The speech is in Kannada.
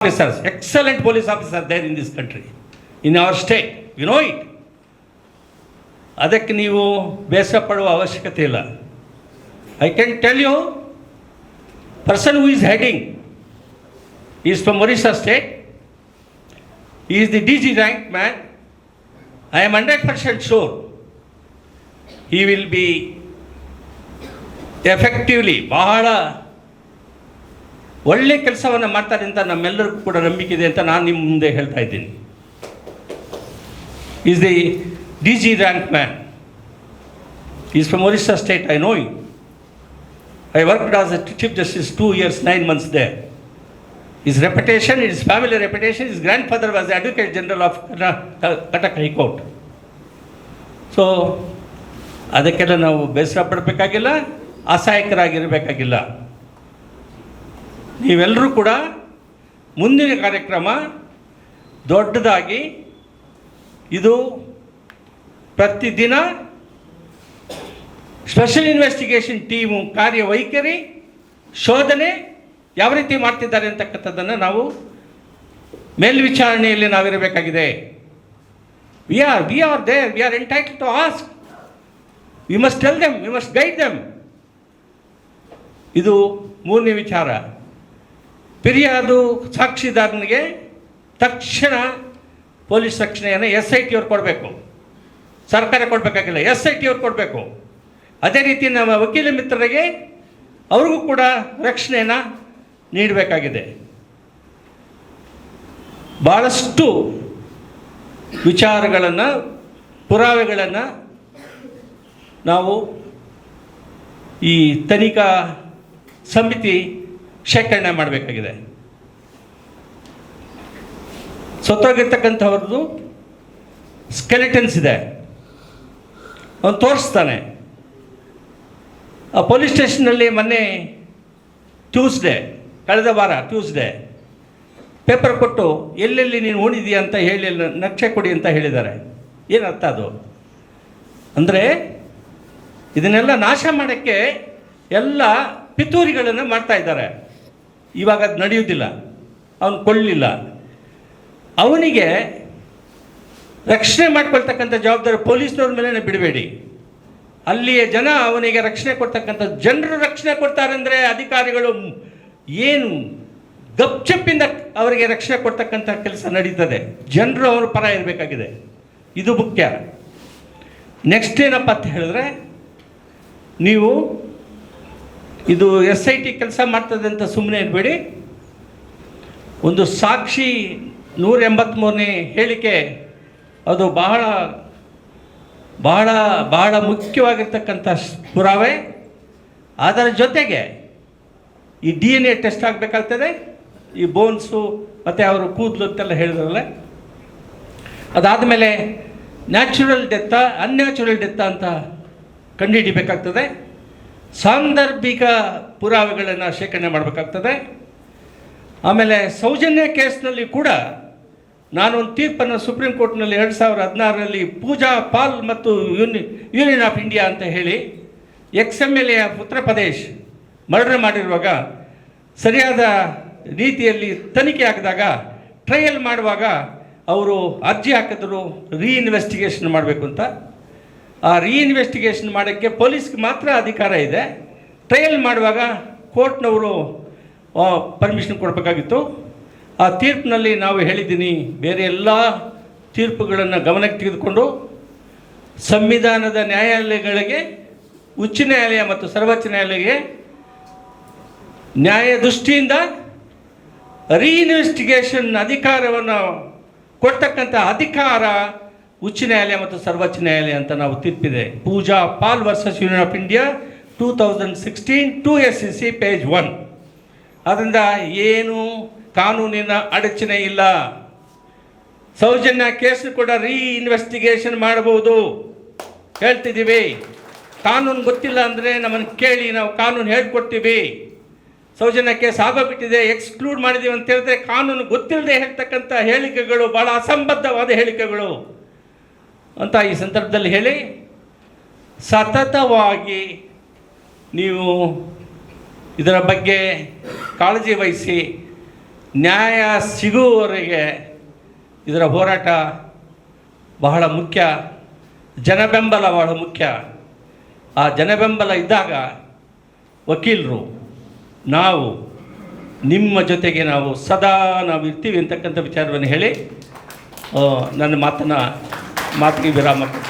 officers, excellent police officers there in this country, in our state, you know it. ಅದಕ್ಕೆ ನೀವು ಬೇಸರ ಪಡುವ ಅವಶ್ಯಕತೆ ಇಲ್ಲ. I can tell you, person who is heading is from Orissa state. He is the DG rank man. I am 100% sure he will be effectively ಬಹಳ ಒಳ್ಳೆ ಕೆಲಸವನ್ನು ಮಾಡ್ತಾರೆ ಅಂತ ನಮ್ಮೆಲ್ಲರಿಗೂ ಕೂಡ ನಂಬಿಕೆ ಇದೆ ಅಂತ ನಾನು ನಿಮ್ಮ ಮುಂದೆ ಹೇಳ್ತಾ ಇದ್ದೀನಿ. Is the DG rank man. He is from Orissa state, I know him. I worked as a Chief Justice 2 years 9 months there. His reputation, his family reputation, his grandfather was the Advocate General of Cuttack High Court. So ಅದಕ್ಕೆಲ್ಲ ನಾವು ಬೇಸರ ಪಡಬೇಕಾಗಿಲ್ಲ, ಅಸಹಾಯಕರಾಗಿರಬೇಕಾಗಿಲ್ಲ. ನೀವೆಲ್ಲರೂ ಕೂಡ ಮುಂದಿನ ಕಾರ್ಯಕ್ರಮ ದೊಡ್ಡದಾಗಿ, ಇದು ಪ್ರತಿದಿನ ಸ್ಪೆಷಲ್ ಇನ್ವೆಸ್ಟಿಗೇಷನ್ ಟೀಮು ಕಾರ್ಯವೈಖರಿ, ಶೋಧನೆ ಯಾವ ರೀತಿ ಮಾಡ್ತಿದ್ದಾರೆ ಅಂತಕ್ಕಂಥದ್ದನ್ನು ನಾವು ಮೇಲ್ವಿಚಾರಣೆಯಲ್ಲಿ ನಾವಿರಬೇಕಾಗಿದೆ. We are there, we are entitled to ask, we must tell them, we must guide them. ಇದು ಮೂರನೇ ವಿಚಾರ. ಫಿರ್ಯಾದು ಸಾಕ್ಷಿದಾರನಿಗೆ ತಕ್ಷಣ ಪೊಲೀಸ್ ರಕ್ಷಣೆಯನ್ನು SIT ಅವ್ರು ಕೊಡಬೇಕು, ಸರ್ಕಾರ ಕೊಡಬೇಕಾಗಿಲ್ಲ, SIT ಅವ್ರು ಕೊಡಬೇಕು. ಅದೇ ರೀತಿ ನಮ್ಮ ವಕೀಲ ಮಿತ್ರರಿಗೆ ಅವ್ರಿಗೂ ಕೂಡ ರಕ್ಷಣೆಯನ್ನು ನೀಡಬೇಕಾಗಿದೆ. ಭಾಳಷ್ಟು ವಿಚಾರಗಳನ್ನು, ಪುರಾವೆಗಳನ್ನು ನಾವು ಈ ತನಿಖಾ ಸಮಿತಿ ಶೇಖರಣೆ ಮಾಡಬೇಕಾಗಿದೆ. ಸತ್ತೋಗಿರ್ತಕ್ಕಂಥವ್ರದ್ದು ಸ್ಕೆಲೆಟನ್ಸ್ ಇದೆ, ಅವನು ತೋರಿಸ್ತಾನೆ. ಆ ಪೊಲೀಸ್ ಸ್ಟೇಷನ್ನಲ್ಲಿ ಮೊನ್ನೆ ಕಳೆದ ವಾರ ಟ್ಯೂಸ್ಡೇ ಪೇಪರ್ ಕೊಟ್ಟು ಎಲ್ಲೆಲ್ಲಿ ನೀನು ಉಣಿದೀಯ ಅಂತ ಹೇಳಿ ನಕ್ಷೆ ಕೊಡಿ ಅಂತ ಹೇಳಿದ್ದಾರೆ. ಏನರ್ಥ ಅದು? ಅಂದರೆ ಇದನ್ನೆಲ್ಲ ನಾಶ ಮಾಡೋಕ್ಕೆ ಎಲ್ಲ ಪಿತೂರಿಗಳನ್ನು ಮಾಡ್ತಾ ಇದ್ದಾರೆ. ಇವಾಗ ಅದು ನಡೆಯುವುದಿಲ್ಲ, ಅವನು ಕೊಳ್ಳಿಲ್ಲ. ಅವನಿಗೆ ರಕ್ಷಣೆ ಮಾಡ್ಕೊಳ್ತಕ್ಕಂಥ ಜವಾಬ್ದಾರಿ ಪೊಲೀಸ್ನವ್ರ ಮೇಲೆ ಬಿಡಬೇಡಿ. ಅಲ್ಲಿಯ ಜನ ಅವನಿಗೆ ರಕ್ಷಣೆ ಕೊಡ್ತಕ್ಕಂಥ ಜನರು ರಕ್ಷಣೆ ಕೊಡ್ತಾರೆ ಅಂದರೆ ಅಧಿಕಾರಿಗಳು ಏನು ಗಪ್ಚಪ್ಪಿಂದ ಅವರಿಗೆ ರಕ್ಷಣೆ ಕೊಡ್ತಕ್ಕಂಥ ಕೆಲಸ ನಡೀತದೆ. ಜನರು ಅವ್ರ ಪರ ಇರಬೇಕಾಗಿದೆ, ಇದು ಮುಖ್ಯ. ನೆಕ್ಸ್ಟ್ ಏನಪ್ಪ ಅಂತ ಹೇಳಿದ್ರೆ, ನೀವು ಇದು SIT ಕೆಲಸ ಮಾಡ್ತದೆ ಅಂತ ಸುಮ್ಮನೆ ಇರಬೇಡಿ. ಒಂದು ಸಾಕ್ಷಿ 183ನೇ ಹೇಳಿಕೆ, ಅದು ಬಹಳ ಬಹಳ ಬಹಳ ಮುಖ್ಯವಾಗಿರ್ತಕ್ಕಂಥ ಪುರಾವೆ. ಅದರ ಜೊತೆಗೆ ಈ DNA ಟೆಸ್ಟ್ ಆಗಬೇಕಾಗ್ತದೆ, ಈ ಬೋನ್ಸು ಮತ್ತು ಅವರು ಕೂದಲು ಅಂತೆಲ್ಲ ಹೇಳಿದ್ರಲ್ಲ. ಅದಾದಮೇಲೆ ನ್ಯಾಚುರಲ್ ಡೆತ್ತಾ ಅನ್ಯಾಚುರಲ್ ಡೆತ್ತಾ ಅಂತ ಕಂಡುಹಿಡಿಬೇಕಾಗ್ತದೆ. ಸಾಂದರ್ಭಿಕ ಪುರಾವೆಗಳನ್ನು ಶೇಖರಣೆ ಮಾಡಬೇಕಾಗ್ತದೆ. ಆಮೇಲೆ ಸೌಜನ್ಯ ಕೇಸ್ನಲ್ಲಿ ಕೂಡ ನಾನೊಂದು ತೀರ್ಪನ್ನು ಸುಪ್ರೀಂ ಕೋರ್ಟ್ನಲ್ಲಿ 2016ರಲ್ಲಿ ಪೂಜಾ ಪಾಲ್ ಮತ್ತು ಯೂನಿಯನ್ ಆಫ್ ಇಂಡಿಯಾ ಅಂತ ಹೇಳಿ XMLA of Uttar Pradesh murder ಮಾಡಿರುವಾಗ ಸರಿಯಾದ ರೀತಿಯಲ್ಲಿ ತನಿಖೆ ಆಗಿದಾಗ ಟ್ರಯಲ್ ಮಾಡುವಾಗ ಅವರು ಅರ್ಜಿ ಹಾಕಿದ್ರು ರೀಇನ್ವೆಸ್ಟಿಗೇಷನ್ ಮಾಡಬೇಕು ಅಂತ. ಆ ರೀಇನ್ವೆಸ್ಟಿಗೇಷನ್ ಮಾಡೋಕ್ಕೆ ಪೊಲೀಸ್ಗೆ ಮಾತ್ರ ಅಧಿಕಾರ ಇದೆ. ಟ್ರಯಲ್ ಮಾಡುವಾಗ ಕೋರ್ಟ್ನವರು ಪರ್ಮಿಷನ್ ಕೊಡಬೇಕಾಗಿತ್ತು. ಆ ತೀರ್ಪಿನಲ್ಲಿ ನಾವು ಹೇಳಿದ್ದೀನಿ, ಬೇರೆ ಎಲ್ಲ ತೀರ್ಪುಗಳನ್ನು ಗಮನಕ್ಕೆ ತೆಗೆದುಕೊಂಡು ಸಂವಿಧಾನದ ನ್ಯಾಯಾಲಯಗಳಿಗೆ, ಉಚ್ಚ ನ್ಯಾಯಾಲಯ ಮತ್ತು ಸರ್ವೋಚ್ಚ ನ್ಯಾಯಾಲಯಕ್ಕೆ ನ್ಯಾಯ ದೃಷ್ಟಿಯಿಂದ ರೀಇನ್ವೆಸ್ಟಿಗೇಷನ್ ಅಧಿಕಾರವನ್ನು ಕೊಡ್ತಕ್ಕಂಥ ಅಧಿಕಾರ ಉಚ್ಚ ನ್ಯಾಯಾಲಯ ಮತ್ತು ಸರ್ವೋಚ್ಚ ನ್ಯಾಯಾಲಯ ಅಂತ ನಾವು ತೀರ್ಪಿದೆ. Pooja Pal versus union of India 2016 2 SCC page 1. ಅದರಿಂದ ಏನು ಕಾನೂನಿನ ಅಡಚಣೆ ಇಲ್ಲ. ಸೌಜನ್ಯ ಕೇಸ್ ಕೂಡ ರೀಇನ್ವೆಸ್ಟಿಗೇಷನ್ ಮಾಡಬಹುದು ಹೇಳ್ತಿದ್ದೀವಿ. ಕಾನೂನು ಗೊತ್ತಿಲ್ಲ ಅಂದರೆ ನಮ್ಮನ್ನು ಕೇಳಿ, ನಾವು ಕಾನೂನು ಹೇಳ್ಕೊಡ್ತೀವಿ. ಸೌಜನ್ಯ ಕೇಸ್ ಆಗೋಗ್ಬಿಟ್ಟಿದೆ, ಎಕ್ಸ್ಕ್ಲೂಡ್ ಮಾಡಿದ್ದೀವಿ ಅಂತ ಹೇಳಿದ್ರೆ ಕಾನೂನು ಗೊತ್ತಿಲ್ಲದೆ ಹೇಳ್ತಕ್ಕಂಥ ಹೇಳಿಕೆಗಳು ಭಾಳ ಅಸಂಬದ್ಧವಾದ ಹೇಳಿಕೆಗಳು ಅಂತ ಈ ಸಂದರ್ಭದಲ್ಲಿ ಹೇಳಿ, ಸತತವಾಗಿ ನೀವು ಇದರ ಬಗ್ಗೆ ಕಾಳಜಿ ವಹಿಸಿ ನ್ಯಾಯ ಸಿಗುವವರೆಗೆ ಇದರ ಹೋರಾಟ ಬಹಳ ಮುಖ್ಯ, ಜನಬೆಂಬಲ ಬಹಳ ಮುಖ್ಯ. ಆ ಜನಬೆಂಬಲ ಇದ್ದಾಗ ವಕೀಲರು ನಾವು ನಿಮ್ಮ ಜೊತೆಗೆ ನಾವು ಸದಾ ನಾವು ಇರ್ತೀವಿ ಅಂತಕ್ಕಂಥ ವಿಚಾರವನ್ನು ಹೇಳಿ ನನ್ನ ಮಾತಿಗೆ ವಿರಾಮ ಕೊಡ್ತೀನಿ.